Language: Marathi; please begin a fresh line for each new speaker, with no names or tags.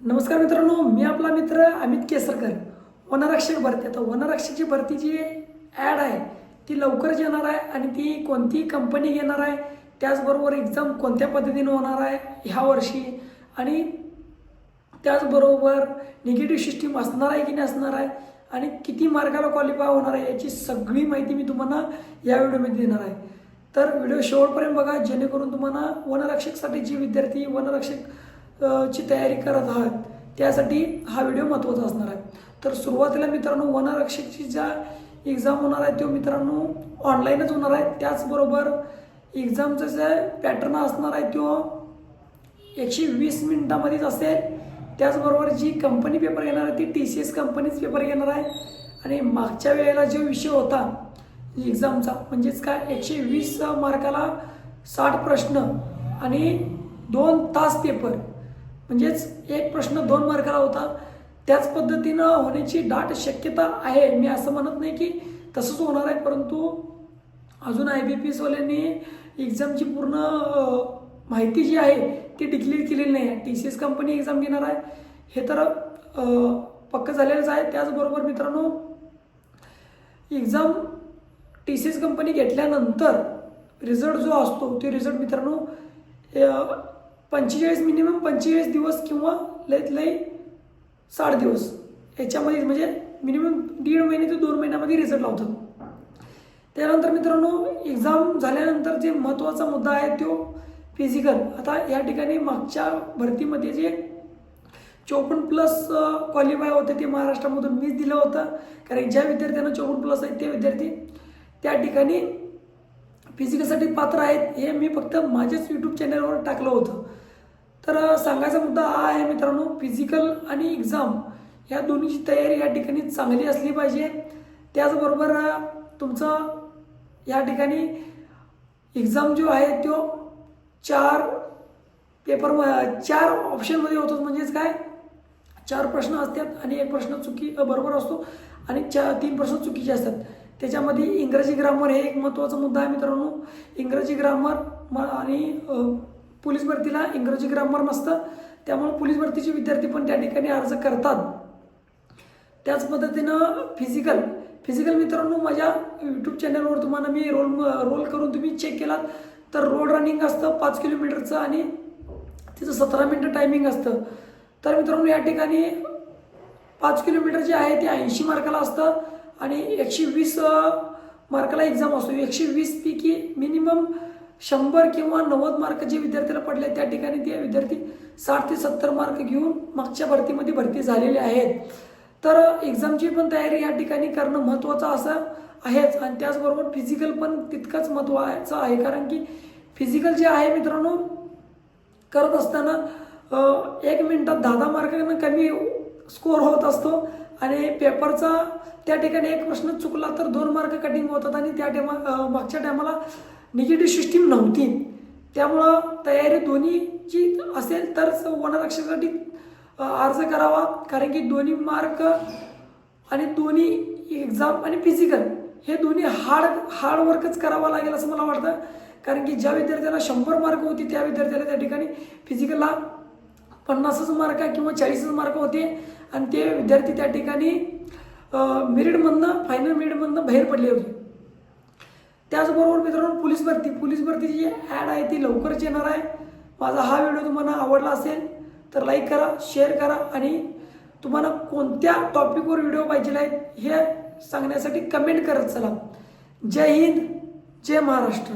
नमस्कार मित्रांनो, मी आपला मित्र अमित केसरकर. वनरक्षक भरती, आता वनरक्षकची भरती जी ॲड आहे ती लवकरच येणार आहे आणि ती कोणती कंपनी घेणार आहे, त्याचबरोबर एक्झाम कोणत्या पद्धतीने होणार आहे ह्या वर्षी आणि त्याचबरोबर निगेटिव्ह सिस्टीम असणार आहे की नाही असणार आहे आणि किती मार्काला क्वालिफाय होणार आहे याची सगळी माहिती मी तुम्हाला या व्हिडिओमध्ये देणार आहे. तर व्हिडिओ शेवटपर्यंत बघा, जेणेकरून तुम्हाला वनरक्षकसाठी जे विद्यार्थी वनरक्षक ची तयारी करत आहात त्यासाठी हा व्हिडिओ महत्त्वाचा असणार आहे. तर सुरुवातीला मित्रांनो, वनरक्षकची ज्या एक्झाम होणार आहे तो मित्रांनो ऑनलाईनच होणार आहे. त्याचबरोबर एक्झामचा जे पॅटर्न असणार आहे तो 120 मिनिटामध्येच असेल. त्याचबरोबर जी कंपनी पेपर घेणार आहे ती TCS कंपनीच पेपर घेणार आहे. आणि मागच्या वेळेला जो विषय होता एक्झामचा म्हणजेच काय 120 मार्काला 60 प्रश्न आणि 2 तास पेपर, म्हणजेच एक प्रश्न 2 मार्काला होता. त्याच पद्धतीनं होण्याची दाट शक्यता आहे. मी असं म्हणत नाही की तसंच होणार आहे, परंतु अजून IBPSवाल्यांनी एक्झामची पूर्ण माहिती जी आहे ती डिक्लेअर केलेली नाही आहे. TCS कंपनी एक्झाम घेणार आहे हे तर पक्क झालेलंच आहे. त्याचबरोबर मित्रांनो, एक्झाम TCS कंपनी घेतल्यानंतर रिझल्ट जो असतो तो रिझल्ट मित्रांनो मिनिमम 45 दिवस किंवा लईत लई 60 दिवस याच्यामध्ये, म्हणजे मिनिमम 1.5 महिने ते 2 महिन्यामध्ये रिझल्ट लावतात. त्यानंतर मित्रांनो, एक्झाम झाल्यानंतर जे महत्त्वाचा मुद्दा आहे तो फिजिकल. आता या ठिकाणी मागच्या भरतीमध्ये जे 54+ क्वालिफाय होते ते महाराष्ट्रामधून मीच दिलं होतं, कारण ज्या विद्यार्थ्यांना 54+ आहेत ते विद्यार्थी त्या ठिकाणी फिजिकलसाठी पात्र आहेत. हे मी फक्त माझ्याच यूट्यूब चॅनलवर टाकलं होतं. तर सांगायचा मुद्दा हा आहे मित्रांनो, फिजिकल आणि एक्झाम ह्या दोन्हीची तयारी या ठिकाणी चांगली असली पाहिजे. त्याचबरोबर तुमचं या ठिकाणी एक्झाम जो आहे तो 4 ऑप्शनमध्ये होतो. म्हणजेच काय 4 प्रश्न असतात आणि 1 प्रश्न बरोबर असतो आणि 3 प्रश्न चुकीचे असतात. त्याच्यामध्ये इंग्रजी ग्रामर हे एक महत्त्वाचा मुद्दा आहे मित्रांनो. इंग्रजी ग्रामर आणि पोलीस भरतीला इंग्रजी ग्रामर नसतं, त्यामुळे पोलीस भरतीचे विद्यार्थी पण त्या ठिकाणी अर्ज करतात. त्याच पद्धतीनं फिजिकल मित्रांनो माझ्या यूट्यूब चॅनलवर तुम्हाला मी रोल करून तुम्ही चेक केलात तर रोड रनिंग असतं 5 किलोमीटरचं आणि तिचं 17 मिनिटं टायमिंग असतं. तर मित्रांनो या ठिकाणी 5 किलोमीटर जे आहे ते 80 मार्काला असतं आणि 120 मार्काला एक्झाम असतो. 120 पैकी मिनिमम 100 किंवा 90 मार्क जे विद्यार्थ्याला पडले त्या ठिकाणी ते विद्यार्थी 60 ते 70 मार्क घेऊन मागच्या भरतीमध्ये भरती झालेले आहेत. तर एक्झामची पण तयारी या ठिकाणी करणं महत्त्वाचं असं आहेच आणि त्याचबरोबर फिजिकल पण तितकंच महत्त्वाचं आहे, कारण की फिजिकल जे आहे मित्रांनो करत असताना 1 मिनिटात 10 मार्कांना कमी स्कोअर होत असतो आणि पेपरचा त्या ठिकाणी 1 प्रश्न चुकला तर 2 मार्क कटिंग होतात आणि त्या मागच्या टायमाला निगेटिव्ह सिस्टीम नव्हती. त्यामुळं तयारी दोन्हीची असेल तरच वनरक्षकासाठी अर्ज करावा, कारण की दोन्ही मार्क आणि दोन्ही एक्झाम आणि फिजिकल हे दोन्ही हार्डवर्कच करावं लागेल असं मला वाटतं. कारण की ज्या विद्यार्थ्याला 100 मार्क होती त्या विद्यार्थ्याला त्या ठिकाणी फिजिकलला 50 मार्क किंवा 40 मार्क होते आणि ते विद्यार्थी त्या ठिकाणी फायनल मेरिटमधनं बाहेर पडले होते. त्याचबरोबर मित्रांनो, पोलीस भरतीची जी ॲड आहे ती लवकरच येणार आहे. माझा हा व्हिडिओ तुम्हाला आवडला असेल तर लाईक करा, शेअर करा आणि तुम्हाला कोणत्या टॉपिकवर व्हिडिओ पाहिजे आहेत हे सांगण्यासाठी कमेंट करत चला. जय हिंद, जय महाराष्ट्र.